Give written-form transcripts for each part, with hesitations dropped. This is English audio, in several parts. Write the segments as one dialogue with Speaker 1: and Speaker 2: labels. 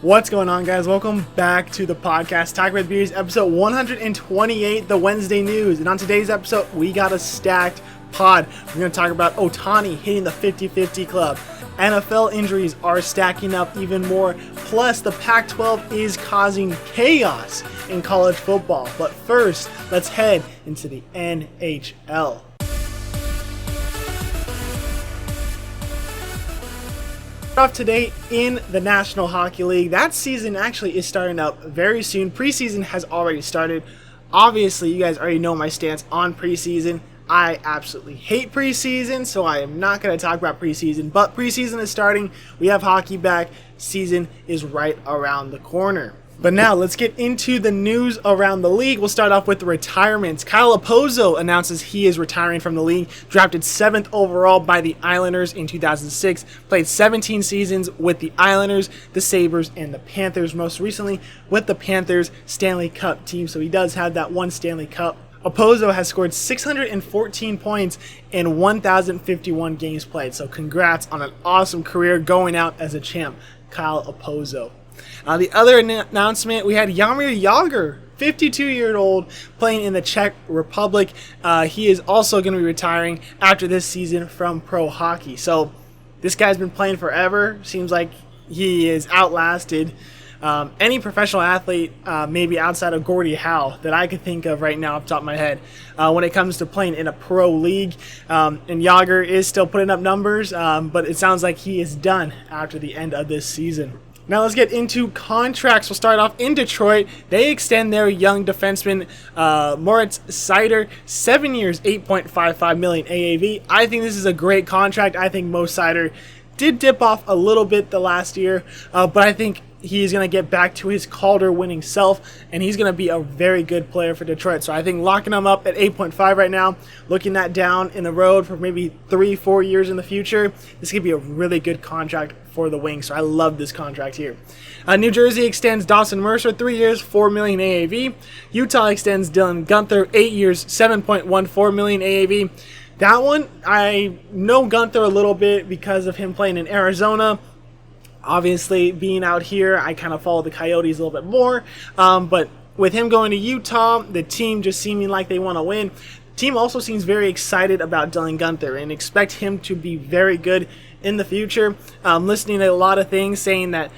Speaker 1: What's going on, guys? Welcome back to the podcast, Talk About the Beers, episode 128, the Wednesday news. And on today's episode, we got a stacked pod. We're going to talk about Ohtani hitting the 50-50 club. NFL injuries are stacking up even more. Plus, the Pac-12 is causing chaos in college football. But first, let's head into the NHL. Off today in the National Hockey League. That season actually is starting up very soon. Preseason has already started. Obviously, you guys already know my stance on preseason. I absolutely hate preseason, so I am not going to talk about preseason. But preseason is starting. We have hockey back. Season is right around the corner. But now, let's get into the news around the league. We'll start off with the retirements. Kyle Opozo announces he is retiring from the league. Drafted 7th overall by the Islanders in 2006. Played 17 seasons with the Islanders, the Sabres, and the Panthers. Most recently with the Panthers Stanley Cup team. So he does have that one Stanley Cup. Opozo has scored 614 points in 1,051 games played. So congrats on an awesome career going out as a champ, Kyle Opozo. The other announcement, we had Jaromir Jagr, 52-year-old, playing in the Czech Republic. He is also going to be retiring after this season from pro hockey. So this guy's been playing forever. Seems like he is outlasted any professional athlete, maybe outside of Gordie Howe, that I could think of right now off the top of my head when it comes to playing in a pro league. And Jagr is still putting up numbers, but it sounds like he is done after the end of this season. Now let's get into contracts. We'll start off in Detroit. They extend their young defenseman, Moritz Seider, 7 years, $8.55 million AAV. I think this is a great contract. I think Mo Seider did dip off a little bit the last year, but I think he's going to get back to his Calder-winning self, and he's going to be a very good player for Detroit. So I think locking him up at 8.5 right now, looking that down in the road for maybe 3-4 years in the future, this could be a really good contract for the Wings. So I love this contract here. New Jersey extends Dawson Mercer, 3 years, $4 million AAV. Utah extends Dylan Guenther, 8 years, $7.14 million AAV. That one, I know Guenther a little bit because of him playing in Arizona. Obviously, being out here, I kind of follow the Coyotes a little bit more. But with him going to Utah, the team just seeming like they want to win. The team also seems very excited about Dylan Guenther and expect him to be very good in the future. Listening to a lot of things saying that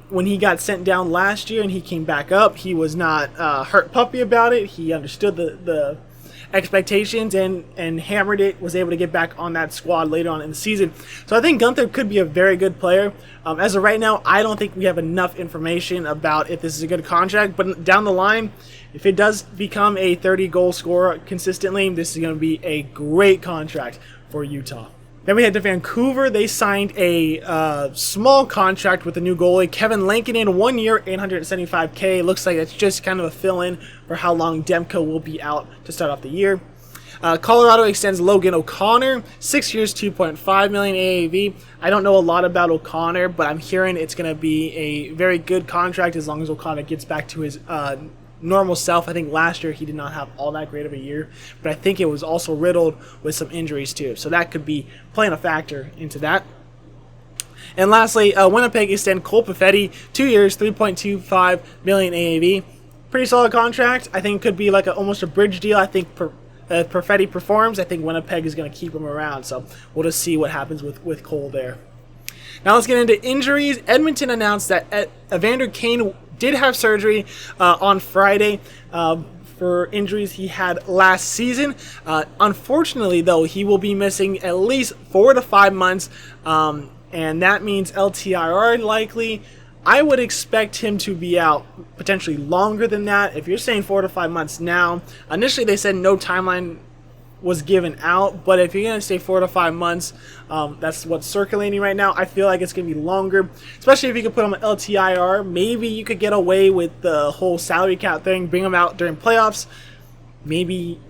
Speaker 1: when he got sent down last year and he came back up, he was not hurt puppy about it. He understood the expectations and hammered it, was able to get back on that squad later on in the season. So I think Guenther could be a very good player. As of right now, I don't think we have enough information about if this is a good contract, but down the line, if it does become a 30-goal scorer consistently, this is going to be a great contract for Utah. Then we head to Vancouver. They signed a small contract with the new goalie, Kevin Lankinen, 1 year, $875K. Looks like it's just kind of a fill-in for how long Demko will be out to start off the year. Colorado extends Logan O'Connor, 6 years, $2.5 million AAV. I don't know a lot about O'Connor, but I'm hearing it's going to be a very good contract as long as O'Connor gets back to his normal self. I think last year he did not have all that great of a year, but I think it was also riddled with some injuries too. So that could be playing a factor into that. And lastly, Winnipeg extend Cole Perfetti, 2 years, $3.25 million AAV. Pretty solid contract. I think could be like almost a bridge deal. I think if Perfetti performs, I think Winnipeg is going to keep him around. So we'll just see what happens with Cole there. Now let's get into injuries. Edmonton announced that Evander Kane did have surgery on Friday for injuries he had last season. Unfortunately, though, he will be missing at least 4 to 5 months, and that means LTIR likely. I would expect him to be out potentially longer than that. If you're saying 4 to 5 months now, initially they said no timeline was given out, but if you're going to say 4 to 5 months, that's what's circulating right now. I feel like it's going to be longer, especially if you could put him on LTIR. Maybe you could get away with the whole salary cap thing, bring him out during playoffs. Maybe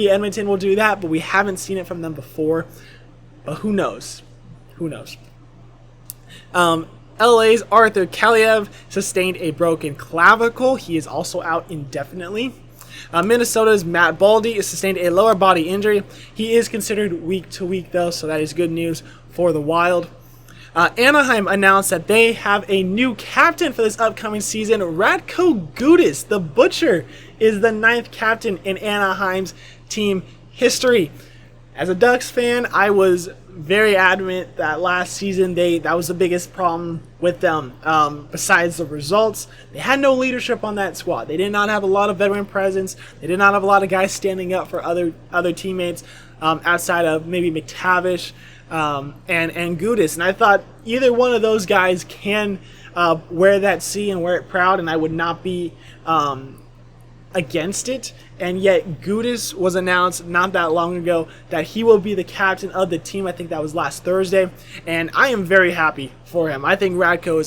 Speaker 1: Edmonton will do that, but we haven't seen it from them before. But who knows? Who knows? LA's Arthur Kaliev sustained a broken clavicle. He is also out indefinitely. Minnesota's Matt Baldy sustained a lower body injury. He is considered week to week, though, so that is good news for the Wild. Anaheim announced that they have a new captain for this upcoming season. Radko Gudas, the Butcher, is the 9th captain in Anaheim's team history. As a Ducks fan, I was very adamant that last season that was the biggest problem with them. Besides the results, they had no leadership on that squad. They did not have a lot of veteran presence. They did not have a lot of guys standing up for other teammates outside of maybe McTavish and Gudas. And I thought either one of those guys can wear that C and wear it proud, and I would not be against it. And yet Gudas was announced not that long ago that he will be the captain of the team. I think that was last Thursday, and I am very happy for him. I think Radko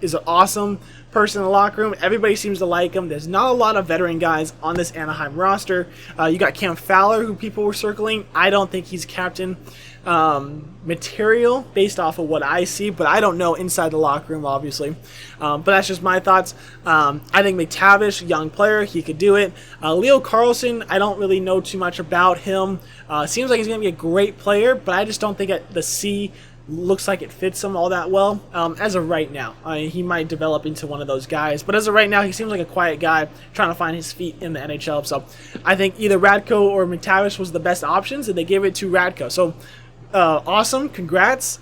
Speaker 1: is an awesome person in the locker room. Everybody seems to like him. There's not a lot of veteran guys on this Anaheim roster. You got Cam Fowler, who people were circling. I don't think he's captain material based off of what I see, but I don't know inside the locker room, obviously. But that's just my thoughts. I think McTavish, young player, he could do it. Leo Carlson, I don't really know too much about him. Seems like he's going to be a great player, but I just don't think the C looks like it fits him all that well as of right now. He might develop into one of those guys, but as of right now, he seems like a quiet guy trying to find his feet in the NHL. So I think either Radko or McTavish was the best options, and they gave it to Radko. So awesome, congrats.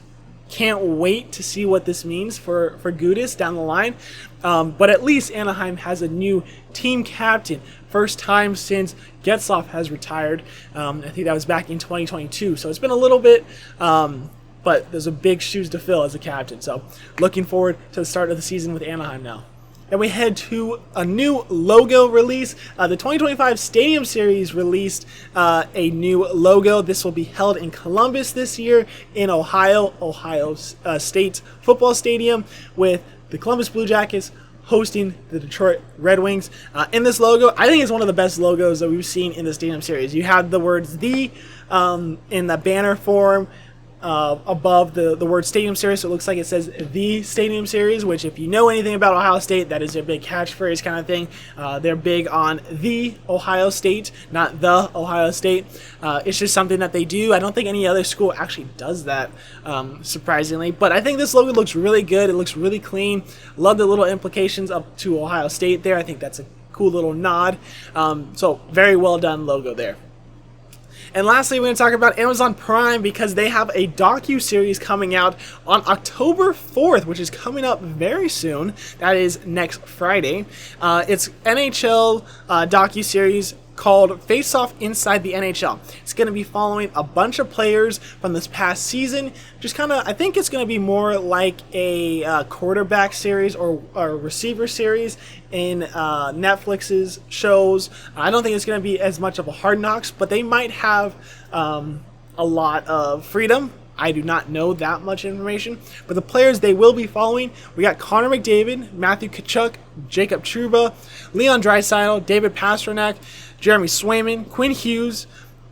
Speaker 1: Can't wait to see what this means for Gudas down the line. But at least Anaheim has a new team captain. First time since Getzlaf has retired. I think that was back in 2022. So it's been a little bit, but there's a big shoes to fill as a captain. So looking forward to the start of the season with Anaheim now. And we head to a new logo release. The 2025 Stadium Series released a new logo. This will be held in Columbus this year in Ohio State Football Stadium, with the Columbus Blue Jackets hosting the Detroit Red Wings. In this logo, I think it's one of the best logos that we've seen in the Stadium Series. You have the words "the" in the banner form above the word Stadium Series, so it looks like it says the Stadium Series, which, if you know anything about Ohio State, that is their big catchphrase kind of thing. They're big on the Ohio State, not the Ohio State. It's just something that they do. I don't think any other school actually does that, surprisingly, but I think this logo looks really good. It looks really clean. Love the little implications up to Ohio State there. I think that's a cool little nod. So very well done logo there. And lastly, we're going to talk about Amazon Prime, because they have a docu-series coming out on October 4th, which is coming up very soon. That is next Friday. It's NHL docu-series called Face Off Inside the NHL. It's going to be following a bunch of players from this past season. Just kind of, I think it's going to be more like a quarterback series or receiver series in Netflix's shows. I don't think it's going to be as much of a Hard Knocks, but they might have a lot of freedom. I do not know that much information, but the players they will be following, we got Connor McDavid, Matthew Tkachuk, Jacob Trouba, Leon Draisaitl, David Pastrnak, Jeremy Swayman, Quinn Hughes,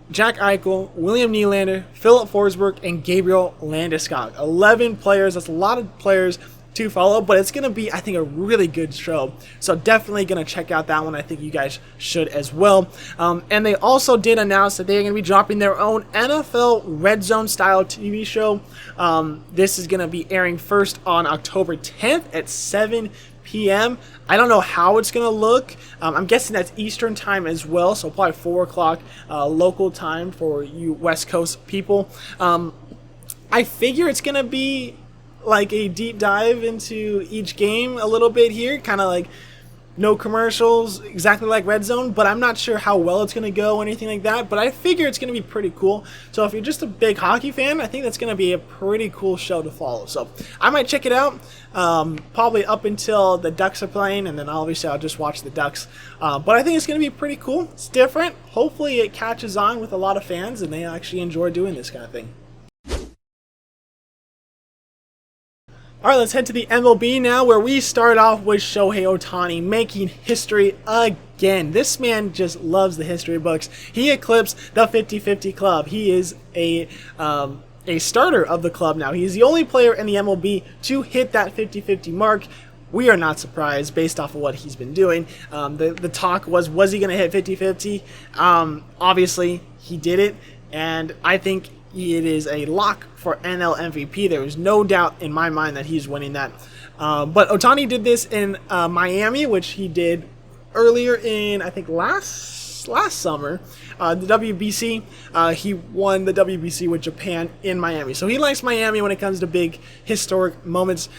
Speaker 1: Jack Eichel, William Nylander, Philip Forsberg, and Gabriel Landeskog. 11 players. That's a lot of players to follow, but it's going to be, I think, a really good show. So definitely going to check out that one. I think you guys should as well. And they also did announce that they're going to be dropping their own NFL Red Zone style TV show. This is going to be airing first on October 10th at 7 p.m. I don't know how it's going to look. I'm guessing that's Eastern time as well, so probably 4 o'clock local time for you West Coast people. I figure it's going to be like a deep dive into each game a little bit here, kind of like no commercials, exactly like Red Zone, but I'm not sure how well it's going to go or anything like that, but I figure it's going to be pretty cool. So if you're just a big hockey fan, I think that's going to be a pretty cool show to follow. So I might check it out, probably up until the Ducks are playing, and then obviously I'll just watch the Ducks. But I think it's going to be pretty cool. It's different. Hopefully it catches on with a lot of fans and they actually enjoy doing this kind of thing. All right, let's head to the MLB now, where we start off with Shohei Ohtani making history again. This man just loves the history books. He eclipsed the 50-50 club. He is a starter of the club now. He's the only player in the MLB to hit that 50-50 mark. We are not surprised based off of what he's been doing. The talk was he going to hit 50-50? Obviously, he did it, and I think it is a lock for NL MVP. There is no doubt in my mind that he's winning that. But Ohtani did this in Miami, which he did earlier in, I think, last summer, the WBC. He won the WBC with Japan in Miami. So he likes Miami when it comes to big historic moments.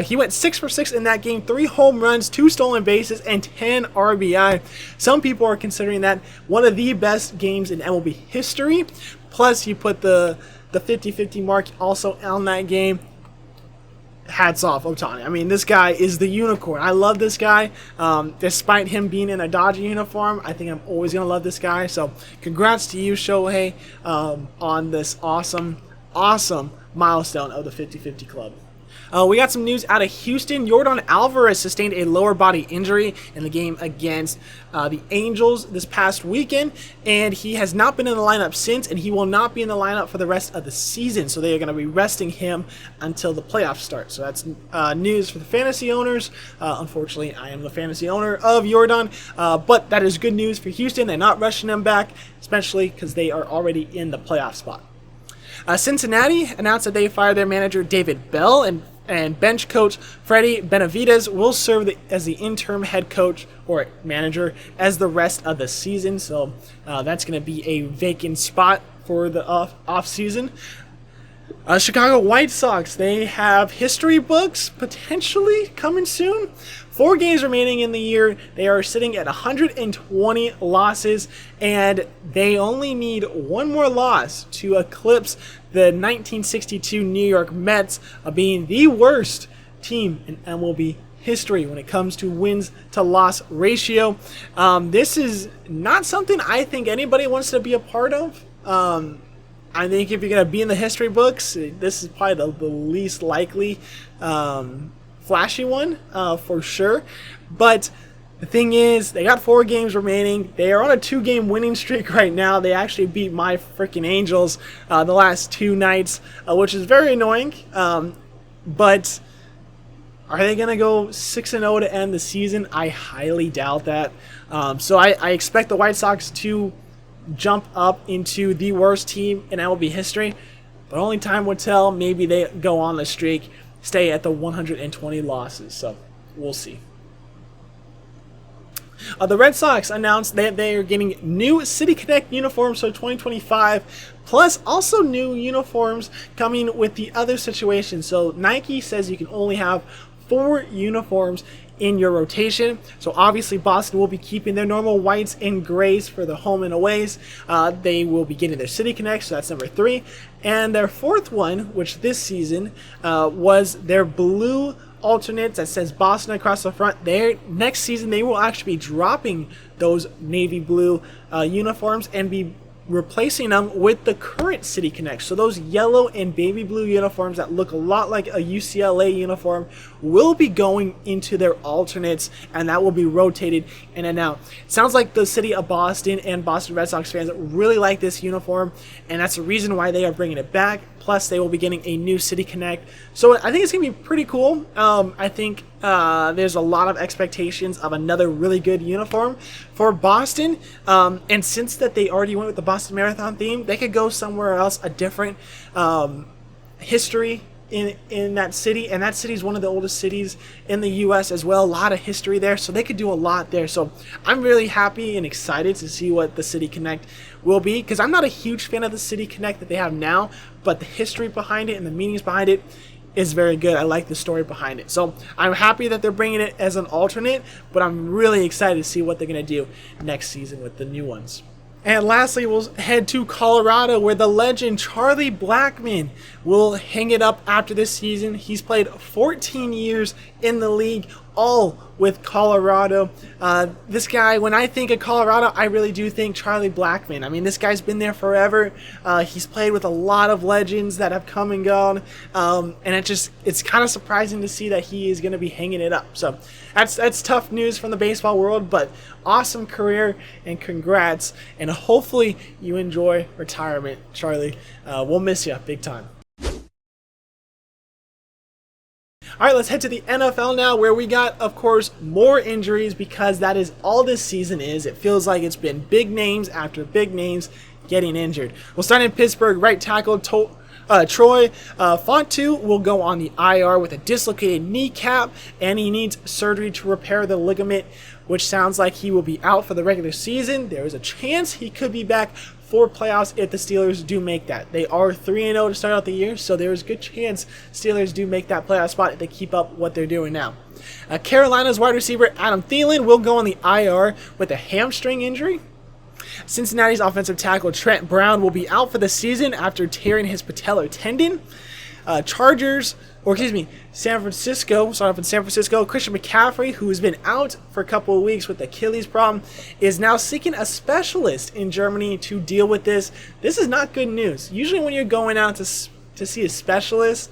Speaker 1: He went 6 for 6 in that game, 3 home runs, 2 stolen bases, and 10 RBI. Some people are considering that one of the best games in MLB history. Plus, you put the 50-50 mark also on that game. Hats off, Ohtani. I mean, this guy is the unicorn. I love this guy. Despite him being in a Dodger uniform, I think I'm always going to love this guy. So, congrats to you, Shohei, on this awesome milestone of the 50-50 club. We got some news out of Houston. Yordan Alvarez sustained a lower body injury in the game against the Angels this past weekend, and he has not been in the lineup since, and he will not be in the lineup for the rest of the season. So they are going to be resting him until the playoffs start. So that's news for the fantasy owners. Unfortunately, I am the fantasy owner of Yordan, but that is good news for Houston. They're not rushing him back, especially because they are already in the playoff spot. Cincinnati announced that they fired their manager David Bell, and bench coach Freddie Benavidez will serve as the interim head coach or manager as the rest of the season. So that's going to be a vacant spot for the off season. Chicago White Sox, they have history books potentially coming soon. 4 games remaining in the year. They are sitting at 120 losses, and they only need one more loss to eclipse the 1962 New York Mets of being the worst team in MLB history when it comes to wins to loss ratio. This is not something I think anybody wants to be a part of. I think if you're going to be in the history books, this is probably the least likely flashy one for sure. But the thing is, they got 4 games remaining. They are on a 2-game winning streak right now. They actually beat my freaking Angels the last 2 nights, which is very annoying. But are they going to go 6-0 to end the season? I highly doubt that. So I expect the White Sox to jump up into the worst team in MLB history, but only time will tell. Maybe they go on the streak, stay at the 120 losses, so we'll see. The Red Sox announced that they are getting new City Connect uniforms for 2025, plus also new uniforms coming with the other situation. So Nike says you can only have 4 uniforms in your rotation. So obviously Boston will be keeping their normal whites and grays for the home and aways. They will be getting their City Connect, so that's number 3. And their 4th one, which this season was their blue alternates that says Boston across the front. Next season they will actually be dropping those navy blue uniforms and be replacing them with the current City Connect. So those yellow and baby blue uniforms that look a lot like a UCLA uniform will be going into their alternates, and that will be rotated in and out. It sounds like the city of Boston and Boston Red Sox fans really like this uniform, and that's the reason why they are bringing it back. Plus, they will be getting a new City Connect. So I think it's going to be pretty cool. I think there's a lot of expectations of another really good uniform for Boston. And since that they already went with the Boston Marathon theme, they could go somewhere else, a different history in that city. And that city is one of the oldest cities in the U.S. as well. A lot of history there. So they could do a lot there. So I'm really happy and excited to see what the City Connect will be, because I'm not a huge fan of the City Connect that they have now, but the history behind it and the meanings behind it is very good. I like the story behind it. So I'm happy that they're bringing it as an alternate, but I'm really excited to see what they're going to do next season with the new ones. And lastly, we'll head to Colorado, where the legend Charlie Blackmon will hang it up after this season. He's played 14 years in the league, all with Colorado. This guy, when I think of Colorado, I really do think Charlie Blackmon. I mean, this guy's been there forever. He's played with a lot of legends that have come and gone. And it's kind of surprising to see that he is going to be hanging it up. So that's tough news from the baseball world, but awesome career and congrats. And hopefully you enjoy retirement, Charlie. We'll miss you big time. All right, let's head to the NFL now, where we got, of course, more injuries, because that is all this season is. It feels like it's been big names after big names getting injured. We'll start in Pittsburgh. Right tackle Troy Fontu will go on the IR with a dislocated kneecap, and he needs surgery to repair the ligament, which sounds like he will be out for the regular season. There is a chance he could be back for playoffs if the Steelers do make that. They are 3-0 to start out the year, so there is a good chance Steelers do make that playoff spot if they keep up what they're doing now. Carolina's wide receiver Adam Thielen will go on the IR with a hamstring injury. Cincinnati's offensive tackle Trent Brown will be out for the season after tearing his patellar tendon. San Francisco, Christian McCaffrey, who has been out for a couple of weeks with the Achilles problem, is now seeking a specialist in Germany to deal with this. This is not good news. Usually when you're going out to see a specialist,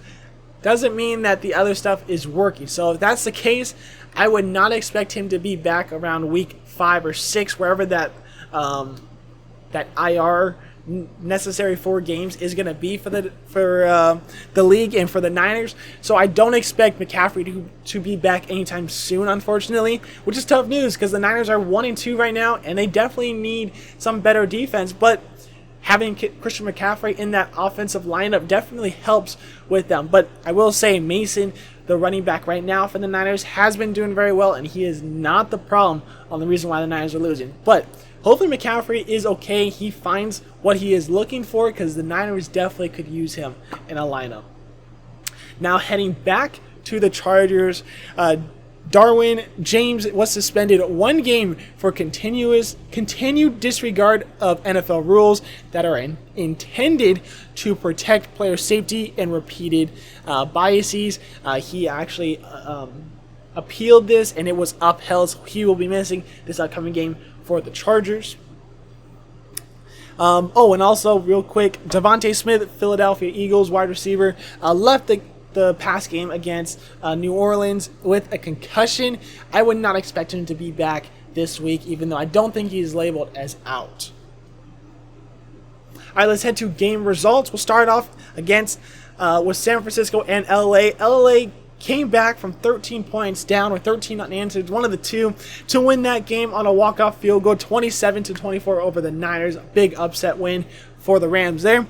Speaker 1: doesn't mean that the other stuff is working. So if that's the case, I would not expect him to be back around week 5 or 6, wherever that IR necessary 4 games is going to be for the league and for the Niners. So I don't expect McCaffrey to be back anytime soon, unfortunately, which is tough news because the Niners are 1-2 right now, and they definitely need some better defense. But having Christian McCaffrey in that offensive lineup definitely helps with them. But I will say Mason, the running back right now for the Niners, has been doing very well, and he is not the problem on the reason why the Niners are losing. But hopefully McCaffrey is okay. He finds what he is looking for because the Niners definitely could use him in a lineup. Now heading back to the Chargers, Darwin James was suspended 1 game for continued disregard of NFL rules that are intended to protect player safety and repeated biases. He actually appealed this, and it was upheld, so he will be missing this upcoming game for the Chargers. And also, real quick, Devontae Smith, Philadelphia Eagles wide receiver, left the pass game against New Orleans with a concussion. I would not expect him to be back this week, even though I don't think he is labeled as out. All right, let's head to game results. We'll start off against with San Francisco and LA. LA came back from 13 points down or 13 unanswered, one of the two, to win that game on a walk-off field goal, 27-24 over the Niners. Big upset win for the Rams there.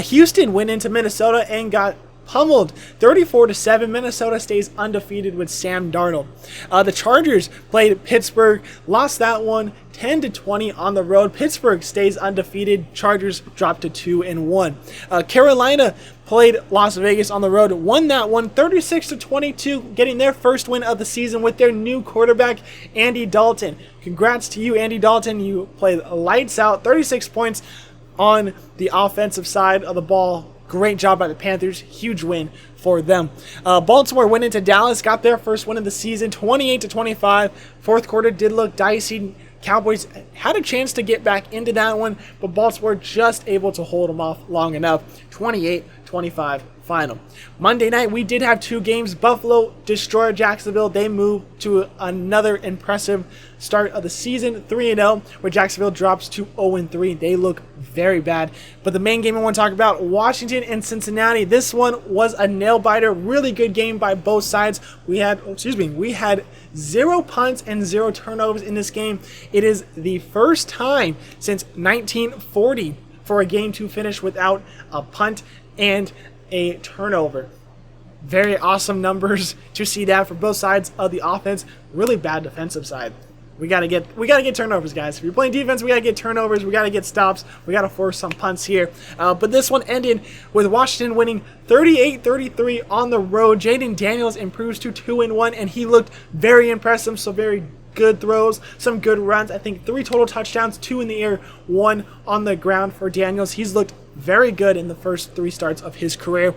Speaker 1: Houston went into Minnesota and got pummeled 34-7. Minnesota stays undefeated with Sam Darnold. The Chargers played Pittsburgh, lost that one 10-20 on the road. Pittsburgh stays undefeated. Chargers dropped to 2-1. Carolina played Las Vegas on the road, won that one 36-22, getting their first win of the season with their new quarterback Andy Dalton. Congrats to you, Andy Dalton. You played lights out, 36 points on the offensive side of the ball. Great job by the Panthers. Huge win for them. Baltimore went into Dallas, got their first win of the season, 28-25. Fourth quarter did look dicey. Cowboys had a chance to get back into that one, but Baltimore just able to hold them off long enough. 28-25 final. Monday night, we did have 2 games. Buffalo destroyed Jacksonville. They moved to another impressive start of the season, 3-0, where Jacksonville drops to 0-3. They look very bad. But the main game I want to talk about, Washington and Cincinnati. This one was a nail-biter. Really good game by both sides. We had 0 punts and 0 turnovers in this game. It is the first time since 1940 for a game to finish without a punt and a turnover. Very awesome numbers to see that for both sides of the offense. Really bad defensive side. We gotta get turnovers, guys. If you're playing defense, we gotta get turnovers. We gotta get stops. We gotta force some punts here. But this one ended with Washington winning 38-33 on the road. Jaden Daniels improves to 2-1, and he looked very impressive. So very good throws, some good runs. I think 3 total touchdowns, 2 in the air, 1 on the ground for Daniels. He's looked very good in the first 3 starts of his career.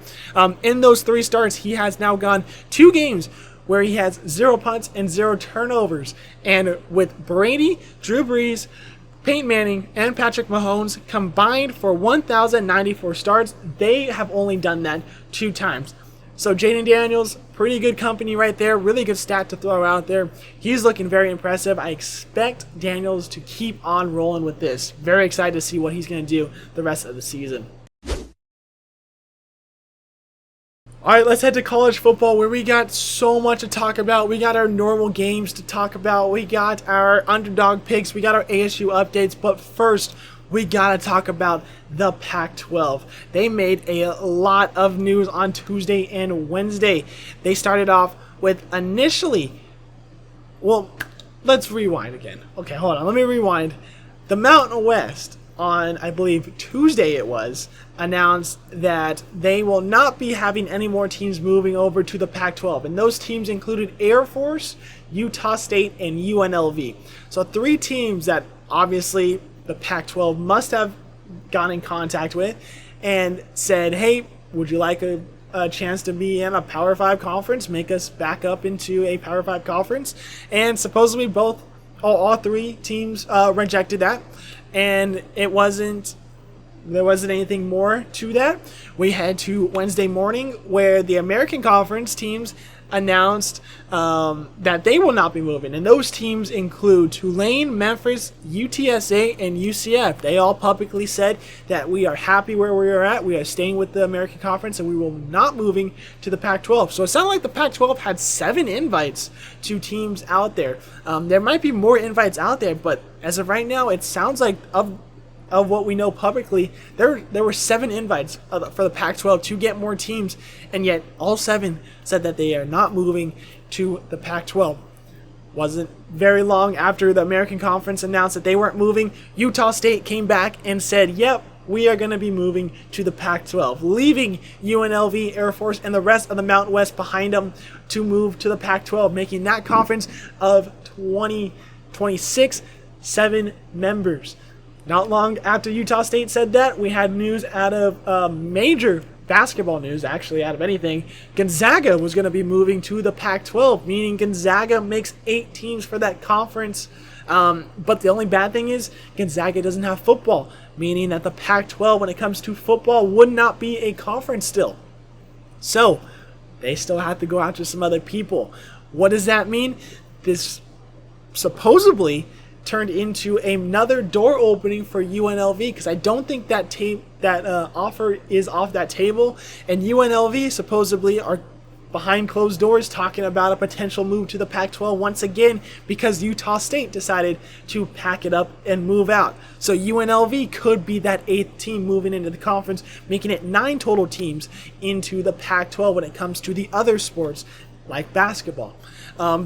Speaker 1: In those 3 starts, he has now gone 2 games where he has 0 punts and 0 turnovers. And with Brady, Drew Brees, Peyton Manning, and Patrick Mahomes combined for 1,094 starts, they have only done that 2 times. So Jaden Daniels, pretty good company right there. Really good stat to throw out there. He's looking very impressive. I expect Daniels to keep on rolling with this. Very excited to see what he's going to do the rest of the season. All right, let's head to college football, where we got so much to talk about. We got our normal games to talk about. We got our underdog picks. We got our ASU updates. But first, we gotta talk about the Pac-12. They made a lot of news on Tuesday and Wednesday. They started off with initially, well, let's rewind again. Okay, hold on, let me rewind. The Mountain West, on, I believe, Tuesday it was, announced that they will not be having any more teams moving over to the Pac-12. And those teams included Air Force, Utah State, and UNLV. So 3 teams that obviously the Pac-12 must have gotten in contact with and said, hey, would you like a chance to be in a Power 5 conference, make us back up into a Power 5 conference? And supposedly all 3 teams rejected that. And there wasn't anything more to that. We head to Wednesday morning where the American Conference teams announced that they will not be moving. And those teams include Tulane, Memphis, UTSA, and UCF. They all publicly said that we are happy where we are at. We are staying with the American Conference and we will not moving to the Pac-12. So it sounded like the Pac-12 had 7 invites to teams out there. There might be more invites out there, but as of right now, it sounds like of what we know publicly, there were 7 invites for the Pac-12 to get more teams, and yet all 7 said that they are not moving to the Pac-12. Wasn't very long after the American Conference announced that they weren't moving, Utah State came back and said, yep, we are going to be moving to the Pac-12, leaving UNLV, Air Force, and the rest of the Mountain West behind them to move to the Pac-12, making that conference of 26 7 members. Not long after Utah State said that, we had news out of major basketball news, actually out of anything. Gonzaga was going to be moving to the Pac-12, meaning Gonzaga makes 8 teams for that conference. But the only bad thing is Gonzaga doesn't have football, meaning that the Pac-12, when it comes to football, would not be a conference still. So they still have to go after some other people. What does that mean? This supposedly turned into another door opening for UNLV, because I don't think that offer is off that table, and UNLV supposedly are behind closed doors talking about a potential move to the Pac-12 once again, because Utah State decided to pack it up and move out. So UNLV could be that 8th team moving into the conference, making it 9 total teams into the Pac-12 when it comes to the other sports like basketball.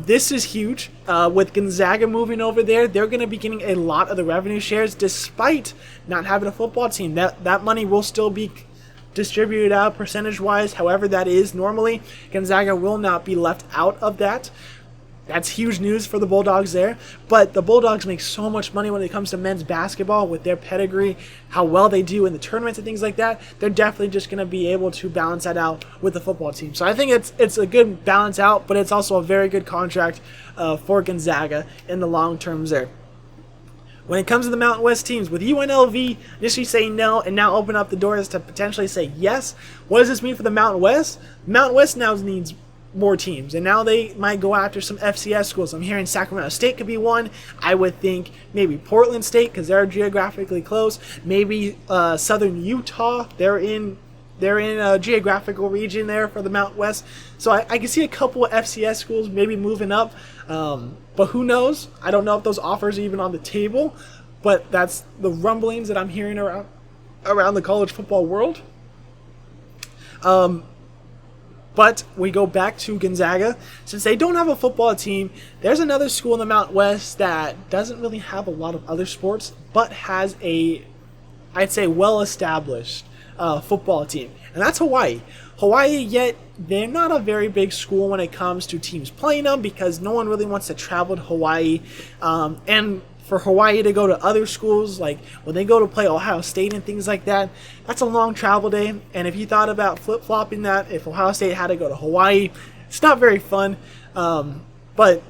Speaker 1: This is huge. With Gonzaga moving over there, they're going to be getting a lot of the revenue shares despite not having a football team. That money will still be distributed out percentage-wise, however that is normally. Gonzaga will not be left out of that. That's huge news for the Bulldogs there. But the Bulldogs make so much money when it comes to men's basketball with their pedigree, how well they do in the tournaments and things like that. They're definitely just going to be able to balance that out with the football team. So I think it's a good balance out, but it's also a very good contract for Gonzaga in the long terms there. When it comes to the Mountain West teams, with UNLV initially saying no and now open up the doors to potentially say yes, what does this mean for the Mountain West? The Mountain West now needs more teams, and now they might go after some FCS schools. I'm hearing Sacramento State could be one. I would think maybe Portland State, because they're geographically close. Maybe Southern Utah. They're in a geographical region there for the Mountain West. So I can see a couple of FCS schools maybe moving up. But who knows? I don't know if those offers are even on the table. But that's the rumblings that I'm hearing around the college football world. But we go back to Gonzaga. Since they don't have a football team, there's another school in the Mountain West that doesn't really have a lot of other sports, but has I'd say, well-established football team. And that's Hawaii. Hawaii, yet they're not a very big school when it comes to teams playing them, because no one really wants to travel to Hawaii. And for Hawaii to go to other schools, like when they go to play Ohio State and things like that, that's a long travel day. And if you thought about flip-flopping that, if Ohio State had to go to Hawaii, it's not very fun. But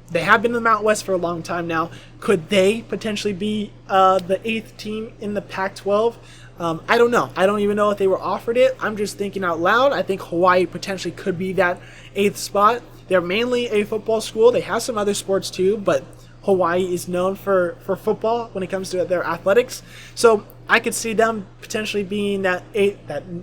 Speaker 1: they have been in the Mountain West for a long time now. Could they potentially be the 8th team in the Pac-12? I don't know. I don't even know if they were offered it. I'm just thinking out loud. I think Hawaii potentially could be that 8th spot. They're mainly a football school. They have some other sports too, but Hawaii is known for football when it comes to their athletics. So I could see them potentially being that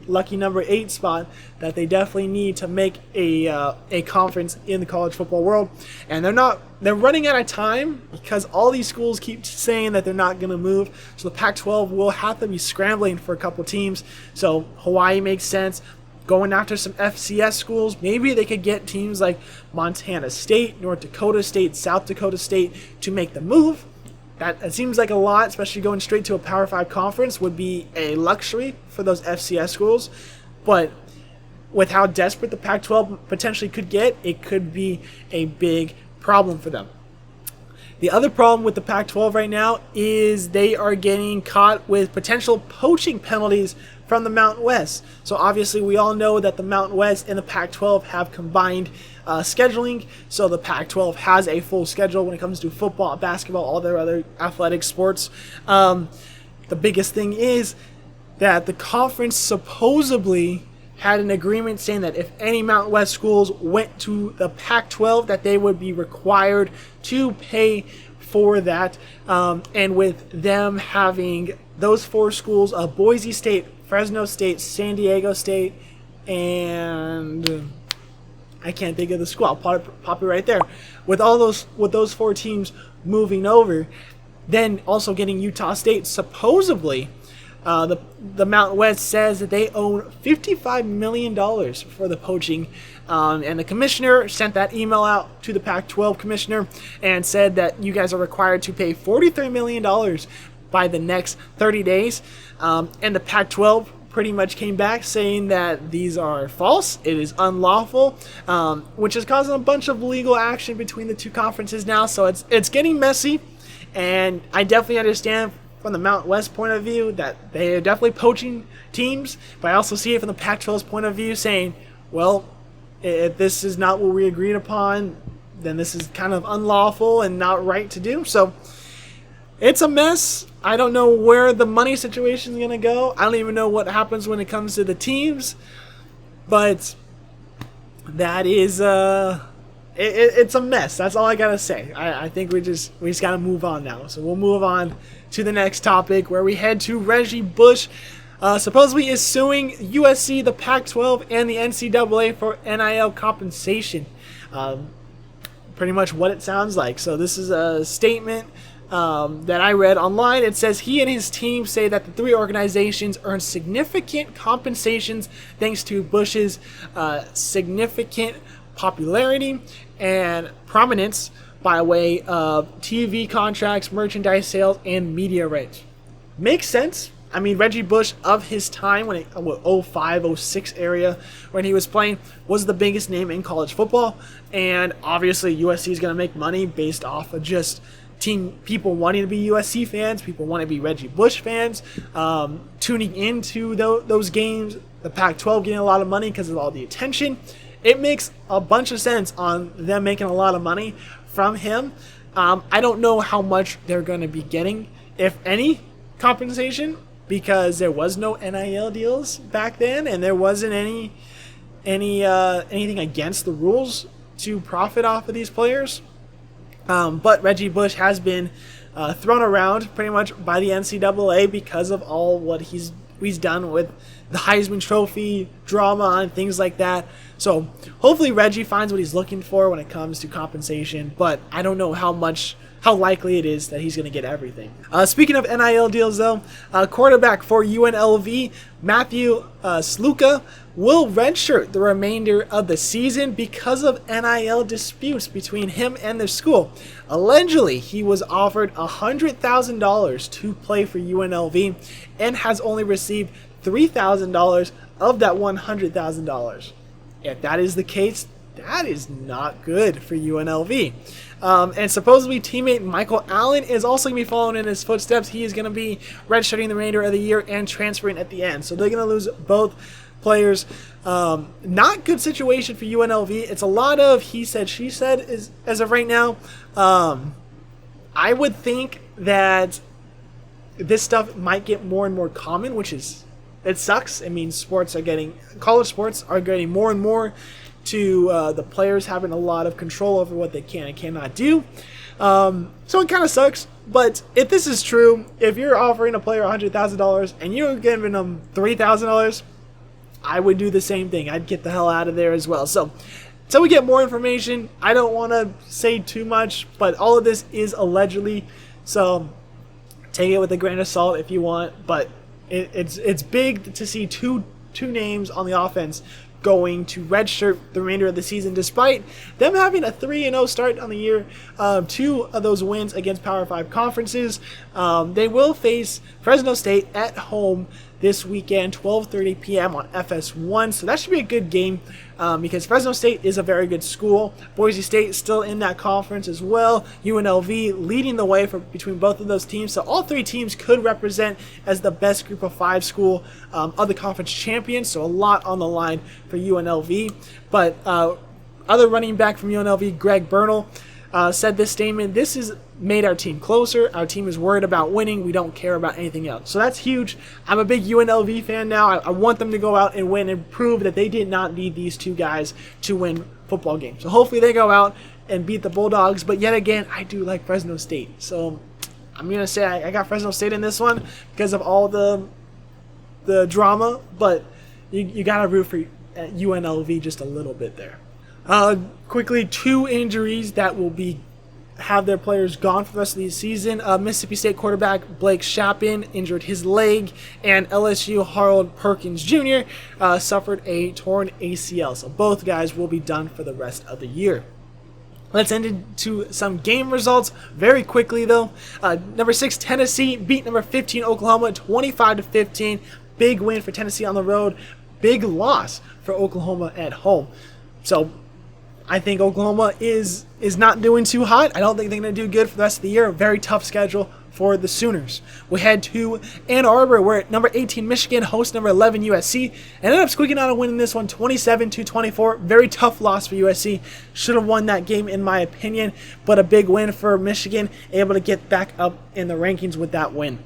Speaker 1: lucky number 8 spot that they definitely need to make a conference in the college football world. And they're running out of time because all these schools keep saying that they're not going to move. So the Pac-12 will have to be scrambling for a couple teams. So Hawaii makes sense. Going after some FCS schools, maybe they could get teams like Montana State, North Dakota State, South Dakota State to make the move. That seems like a lot, especially going straight to a Power 5 conference would be a luxury for those FCS schools. But with how desperate the Pac-12 potentially could get, it could be a big problem for them. The other problem with the Pac-12 right now is they are getting caught with potential poaching penalties from the Mountain West. So obviously we all know that the Mountain West and the Pac-12 have combined scheduling. So the Pac-12 has a full schedule when it comes to football, basketball, all their other athletic sports. The biggest thing is that the conference supposedly had an agreement saying that if any Mountain West schools went to the Pac-12, that they would be required to pay for that. And with them having those 4 schools, Boise State, Fresno State, San Diego State, and I can't think of the school. I'll pop it right there. With those 4 teams moving over, then also getting Utah State, supposedly the Mountain West says that they own $55 million for the poaching. And the commissioner sent that email out to the Pac-12 commissioner and said that you guys are required to pay $43 million by the next 30 days. And the Pac-12 pretty much came back saying that these are false, it is unlawful, which is causing a bunch of legal action between the two conferences now. So it's getting messy, and I definitely understand from the Mountain West point of view that they are definitely poaching teams, but I also see it from the Pac-12's point of view saying, well, if this is not what we agreed upon, then this is kind of unlawful and not right to do. So it's a mess. I don't know where the money situation is going to go. I don't even know what happens when it comes to the teams. But that is it's a mess. That's all I got to say. I think we just got to move on now. So we'll move on to the next topic, where we head to Reggie Bush. Supposedly is suing USC, the Pac-12, and the NCAA for NIL compensation. Pretty much what it sounds like. So this is a statement that I read online. It says he and his team say that the 3 organizations earned significant compensations thanks to Bush's significant popularity and prominence by way of TV contracts, merchandise sales, and media rights. Makes sense. I mean, Reggie Bush of his time, when 05, 06 area, when he was playing, was the biggest name in college football. And obviously USC is going to make money based off of just people wanting to be USC fans, people want to be Reggie Bush fans, tuning into those games, the Pac-12 getting a lot of money because of all the attention. It makes a bunch of sense on them making a lot of money from him. I don't know how much they're going to be getting, if any, compensation, because there was no NIL deals back then, and there wasn't anything against the rules to profit off of these players. But Reggie Bush has been thrown around pretty much by the NCAA because of all what he's done with the Heisman Trophy drama and things like that. So hopefully Reggie finds what he's looking for when it comes to compensation, but I don't know how likely it is that he's going to get everything. Speaking of NIL deals, though, quarterback for UNLV, Matthew Sluka, will redshirt the remainder of the season because of NIL disputes between him and the school. Allegedly, he was offered $100,000 to play for UNLV and has only received $3,000 of that $100,000. If that is the case, that is not good for UNLV. And supposedly teammate Michael Allen is also going to be following in his footsteps. He is going to be redshirting the remainder of the year and transferring at the end. So they're going to lose both players. Not good situation for UNLV. It's a lot of he said, she said as of right now. I would think that this stuff might get more and more common, it sucks. It means college sports are getting more and more to the players having a lot of control over what they can and cannot do. So it kind of sucks, But if this is true, if you're offering a player $100,000 and you're giving them $3,000, I would do the same thing. I'd get the hell out of there as well. So, until we get more information, I don't want to say too much, but all of this is allegedly. So, take it with a grain of salt if you want. But it's big to see two names on the offense going to redshirt the remainder of the season, despite them having a 3-0 start on the year. 2 of those wins against Power 5 conferences. They will face Fresno State at home this weekend, 12:30 p.m. on FS1. So that should be a good game because Fresno State is a very good school. Boise State still in that conference as well. UNLV leading the way between both of those teams. So all 3 teams could represent as the best group of 5 school of the conference champions. So a lot on the line for UNLV. But other running back from UNLV, Greg Bernal, said this statement: "This has made our team closer. Our team is worried about winning. We don't care about anything else." So that's huge. I'm a big UNLV fan now. I want them to go out and win and prove that they did not need these 2 guys to win football games. So hopefully they go out and beat the Bulldogs. But yet again, I do like Fresno State. So I'm going to say I got Fresno State in this one because of all the drama. But you got to root for UNLV just a little bit there. Quickly, 2 injuries that will have their players gone for the rest of the season. Mississippi State quarterback Blake Shapen injured his leg, and LSU Harold Perkins Jr. Suffered a torn ACL. So both guys will be done for the rest of the year. Let's end into some game results very quickly, though. Number 6 Tennessee beat number 15 Oklahoma 25-15. Big win for Tennessee on the road. Big loss for Oklahoma at home. So I think Oklahoma is not doing too hot. I don't think they're going to do good for the rest of the year. A very tough schedule for the Sooners. We head to Ann Arbor, where number 18 Michigan hosts number 11 USC. Ended up squeaking out a win in this one, 27-24. Very tough loss for USC. Should have won that game in my opinion, but a big win for Michigan, able to get back up in the rankings with that win.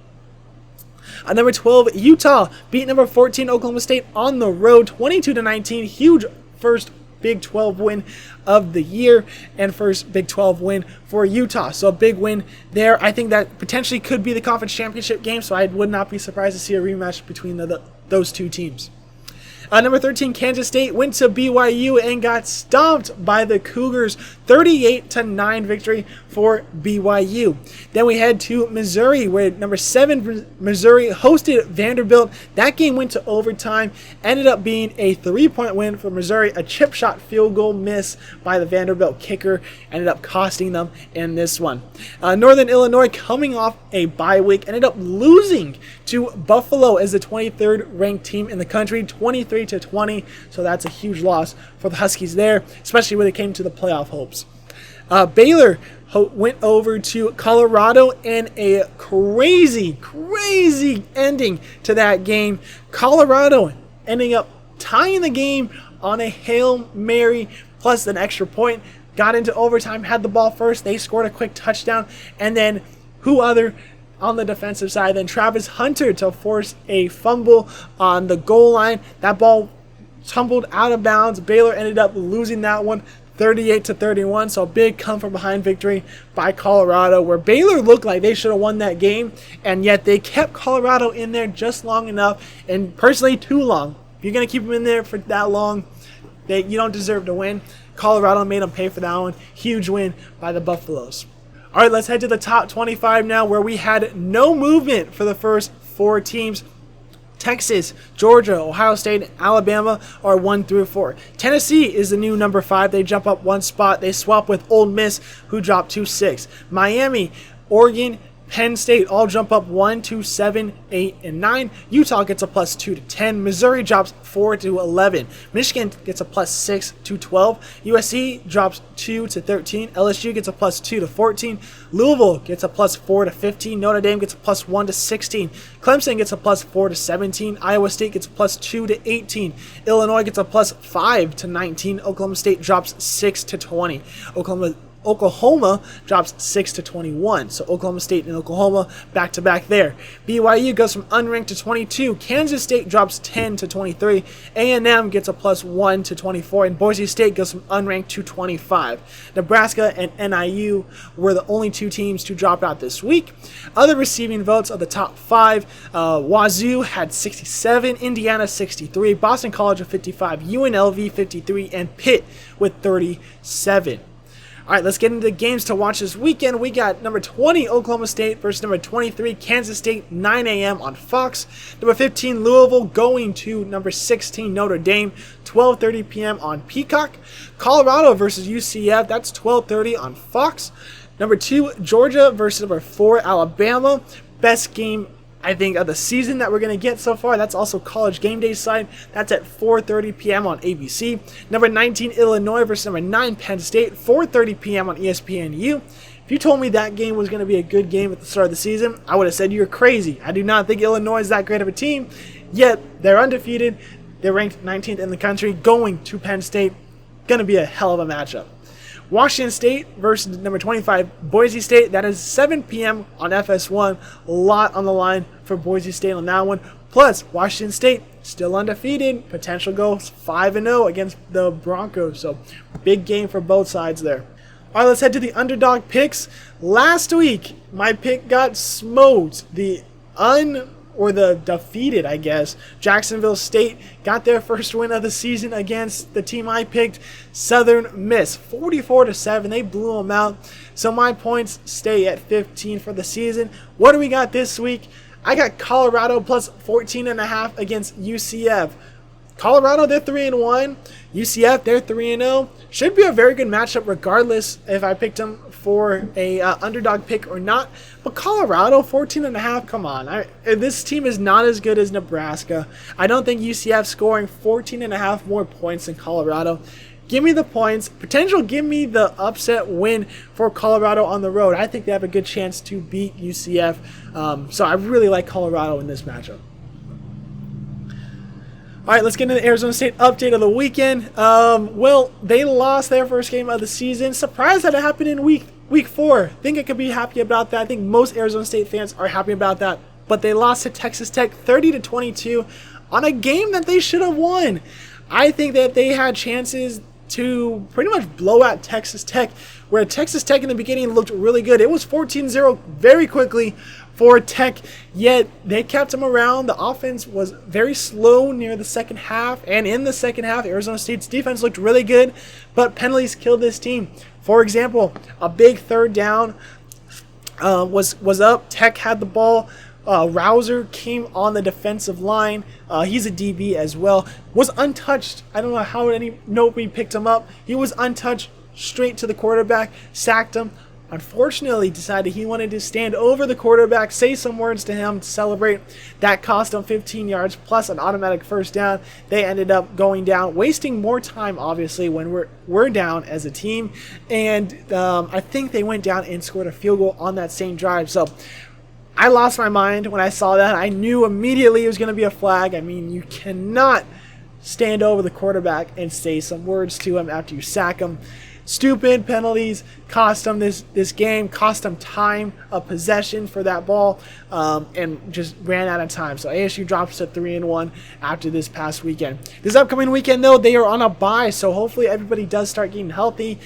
Speaker 1: Number 12 Utah beat number 14 Oklahoma State on the road, 22-19. Huge first Big 12 win of the year and first Big 12 win for Utah. So a big win there. I think that potentially could be the conference championship game, so I would not be surprised to see a rematch between those 2 teams. Number 13, Kansas State went to BYU and got stomped by the Cougars. 38-9 victory for BYU. Then we head to Missouri, where number 7 Missouri hosted Vanderbilt. That game went to overtime. Ended up being a 3-point win for Missouri. A chip shot field goal miss by the Vanderbilt kicker ended up costing them in this one. Northern Illinois, coming off a bye week, ended up losing to Buffalo as the 23rd ranked team in the country, 23-20. So that's a huge loss for the Huskies there, especially when it came to the playoff hopes. Baylor went over to Colorado in a crazy ending to that game. Colorado ending up tying the game on a Hail Mary plus an extra point. Got into overtime, had the ball first. They scored a quick touchdown. And then who other on the defensive side than Travis Hunter to force a fumble on the goal line. That ball tumbled out of bounds. Baylor ended up losing that one 38-31. So a big come from behind victory by Colorado, where Baylor looked like they should have won that game, and yet they kept Colorado in there just long enough, and personally too long. If you're going to keep them in there for that long, you don't deserve to win. Colorado made them pay for that one. Huge win by the Buffaloes. All right, let's head to the top 25 now, where we had no movement for the first 4 teams. Texas, Georgia, Ohio State, and Alabama are 1 through 4. Tennessee is the new number 5. They jump up 1 spot. They swap with Ole Miss, who dropped to 6. Miami, Oregon, Penn State all jump up 1 to 7, 8, and 9. Utah gets a plus 2 to 10. Missouri drops 4 to 11. Michigan gets a plus 6 to 12. USC drops 2 to 13. LSU gets a plus 2 to 14. Louisville gets a plus 4 to 15. Notre Dame gets a plus 1 to 16. Clemson gets a plus 4 to 17. Iowa State gets a plus 2 to 18. Illinois gets a plus 5 to 19. Oklahoma State drops 6 to 20. Oklahoma Oklahoma drops 6-21. So Oklahoma State and Oklahoma back to back there. BYU goes from unranked to 22. Kansas State drops 10-23. A&M gets a +1 to 24, and Boise State goes from unranked to 25. Nebraska and NIU were the only two teams to drop out this week. Other receiving votes of the top 5: Wazoo had 67, Indiana 63, Boston College with 55, UNLV 53, and Pitt with 37. All right, let's get into the games to watch this weekend. We got number 20 Oklahoma State versus number 23 Kansas State, 9 a.m. on Fox. Number 15 Louisville going to number 16 Notre Dame, 12:30 p.m. on Peacock. Colorado versus UCF, that's 12:30 on Fox. Number 2 Georgia versus number 4 Alabama. Best game, I think, of the season that we're going to get so far. That's also College Game Day side. That's at 4:30 p.m. on ABC. Number 19, Illinois versus number 9, Penn State, 4:30 p.m. on ESPNU. If you told me that game was going to be a good game at the start of the season, I would have said you're crazy. I do not think Illinois is that great of a team, yet they're undefeated. They're ranked 19th in the country, going to Penn State. Going to be a hell of a matchup. Washington State versus number 25 Boise State. That is 7 p.m. on FS1. A lot on the line for Boise State on that one. Plus, Washington State still undefeated. Potential goes 5-0 against the Broncos. So, big game for both sides there. All right, let's head to the underdog picks. Last week, my pick got smoked. The defeated, I guess, Jacksonville State got their first win of the season against the team I picked, Southern Miss, 44-7. They blew them out. So my points stay at 15 for the season. What do we got this week? I got Colorado plus 14.5 against UCF. Colorado, they're 3-1. UCF, they're 3-0. Should be a very good matchup regardless if I picked them for a underdog pick or not. But Colorado, 14.5, come on. This team is not as good as Nebraska. I don't think UCF scoring 14.5 more points than Colorado. Give me the points. Potential, give me the upset win for Colorado on the road. I think they have a good chance to beat UCF. So I really like Colorado in this matchup. All right, let's get into the Arizona State update of the weekend. Well, they lost their first game of the season. Surprised that it happened in week 4. Think I could be happy about that. I think most Arizona State fans are happy about that. But they lost to Texas Tech 30-22 on a game that they should have won. I think that they had chances to pretty much blow out Texas Tech, where Texas Tech in the beginning looked really good. It was 14-0 very quickly for Tech, yet they kept them around. The offense was very slow near the second half, and in the second half, Arizona State's defense looked really good, but penalties killed this team. For example, a big third down was up. Tech had the ball. Rouser came on the defensive line. He's a DB as well. Was untouched. I don't know how nobody picked him up. He was untouched, straight to the quarterback, sacked him. Unfortunately, decided he wanted to stand over the quarterback, say some words to him to celebrate. That cost him 15 yards plus an automatic first down. They ended up going down, wasting more time, obviously, when we're down as a team. And I think they went down and scored a field goal on that same drive. So I lost my mind when I saw that. I knew immediately it was going to be a flag. I mean, you cannot stand over the quarterback and say some words to him after you sack him. Stupid penalties cost them this game, cost them time of possession for that ball, and just ran out of time. So ASU drops to 3-1 after this past weekend. This upcoming weekend, though, they are on a bye, so hopefully everybody does start getting healthy,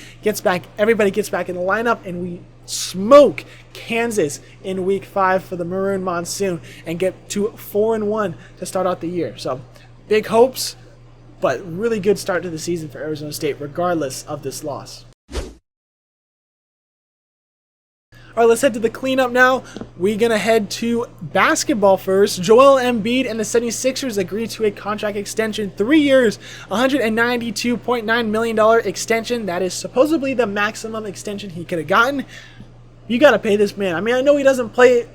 Speaker 1: everybody gets back in the lineup, and we smoke Kansas in week 5 for the Maroon Monsoon and get to 4-1 to start out the year. So big hopes, but really good start to the season for Arizona State regardless of this loss. All right, let's head to the cleanup now. We're going to head to basketball first. Joel Embiid and the 76ers agreed to a contract extension, 3 years, $192.9 million extension. That is supposedly the maximum extension he could have gotten. You got to pay this man. I mean, I know he doesn't play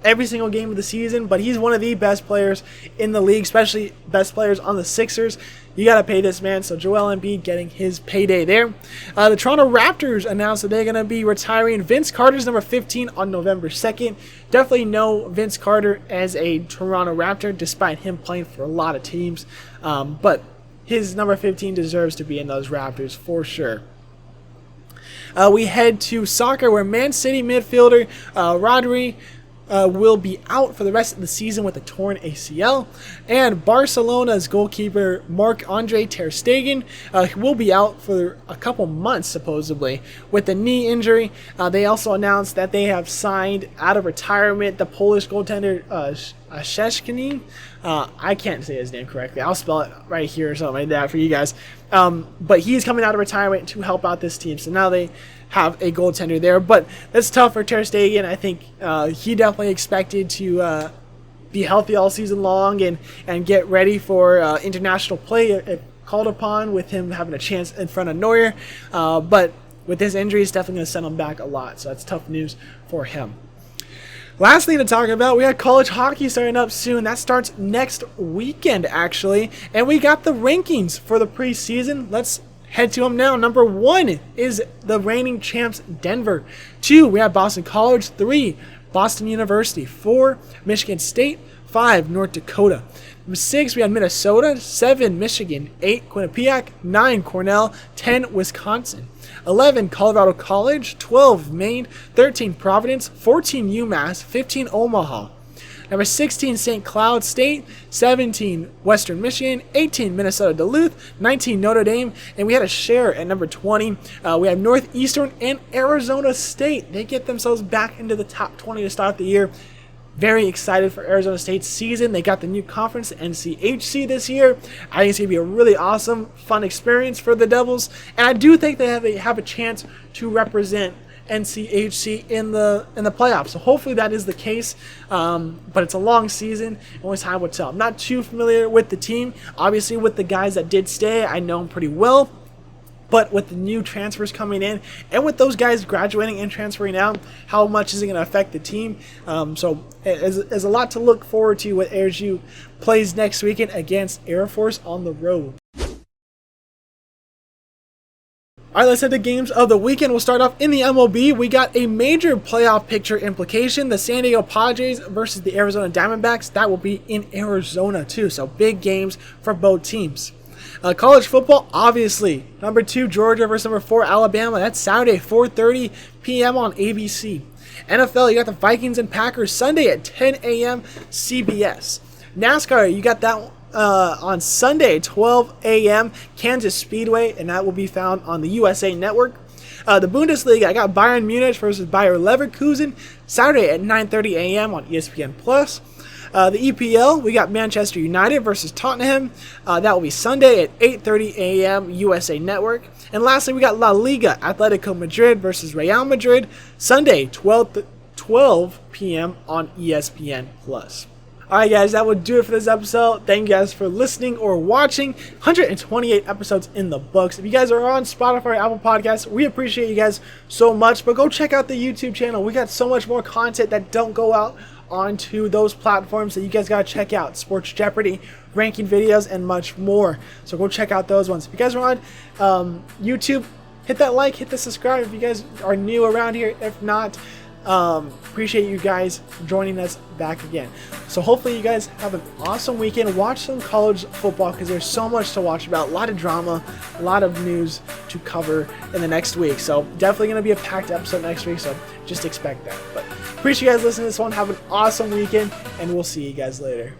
Speaker 1: every single game of the season, but he's one of the best players in the league, especially best players on the Sixers. You got to pay this man. So Joel Embiid getting his payday there. The Toronto Raptors announced that they're going to be retiring Vince Carter's number 15 on November 2nd. Definitely know Vince Carter as a Toronto Raptor, despite him playing for a lot of teams. But his number 15 deserves to be in those Raptors for sure. We head to soccer, where Man City midfielder Rodri will be out for the rest of the season with a torn ACL, and Barcelona's goalkeeper Marc-Andre ter Stegen will be out for a couple months supposedly with a knee injury. They also announced that they have signed out of retirement the Polish goaltender Szczesny. I can't say his name correctly. I'll spell it right here or something like that for you guys. But he's coming out of retirement to help out this team. So now they have a goaltender there. But that's tough for ter Stegen. I think he definitely expected to be healthy all season long and get ready for international play if called upon, with him having a chance in front of Neuer. But with this injury, it's definitely going to send him back a lot. So that's tough news for him. Last thing to talk about, we got college hockey starting up soon. That starts next weekend, actually. And we got the rankings for the preseason. Let's head to them now. Number 1 is the reigning champs, Denver. 2, we have Boston College. 3, Boston University. 4, Michigan State. 5, North Dakota. Number 6, we have Minnesota. 7, Michigan. 8, Quinnipiac. 9, Cornell. 10, Wisconsin. 11, Colorado College. 12, Maine. 13, Providence. 14, UMass. 15, Omaha. Number 16, St. Cloud State. 17, Western Michigan. 18, Minnesota Duluth. 19, Notre Dame. And we had a share at number 20. We have Northeastern and Arizona State. They get themselves back into the top 20 to start the year. Very excited for Arizona State's season. They got the new conference, the NCHC, this year. I think it's going to be a really awesome, fun experience for the Devils. And I do think they have a chance to represent NCHC in the playoffs. So hopefully that is the case. But it's a long season. Only time will tell. I'm not too familiar with the team. Obviously, with the guys that did stay, I know them pretty well. But with the new transfers coming in, and with those guys graduating and transferring out, how much is it going to affect the team? So there's a lot to look forward to with AirSU plays next weekend against Air Force on the road. All right, let's head to games of the weekend. We'll start off in the MLB. We got a major playoff picture implication. The San Diego Padres versus the Arizona Diamondbacks. That will be in Arizona too. So big games for both teams. College football, obviously. Number 2, Georgia versus number 4, Alabama. That's Saturday, 4:30 p.m. on ABC. NFL, you got the Vikings and Packers Sunday at 10 a.m. CBS. NASCAR, you got that on Sunday, 12 a.m. Kansas Speedway, and that will be found on the USA Network. The Bundesliga, I got Bayern Munich versus Bayer Leverkusen Saturday at 9:30 a.m. on ESPN+. The EPL, we got Manchester United versus Tottenham. That will be Sunday at 8:30 a.m. USA Network. And lastly, we got La Liga, Atletico Madrid versus Real Madrid, Sunday, 12 p.m. on ESPN+. Alright guys, that would do it for this episode. Thank you guys for listening or watching. 128 episodes in the books. If you guys are on Spotify or Apple Podcasts, we appreciate you guys so much. But go check out the YouTube channel. We got so much more content that don't go out onto those platforms that you guys gotta check out. Sports Jeopardy, ranking videos, and much more. So go check out those ones. If you guys are on YouTube, hit that like, hit the subscribe if you guys are new around here. If not, appreciate you guys joining us back again. So hopefully you guys have an awesome weekend. Watch some college football because there's so much to watch about. A lot of drama, a lot of news to cover in the next week. So definitely going to be a packed episode next week. So just expect that. But appreciate you guys listening to this one. Have an awesome weekend, and we'll see you guys later.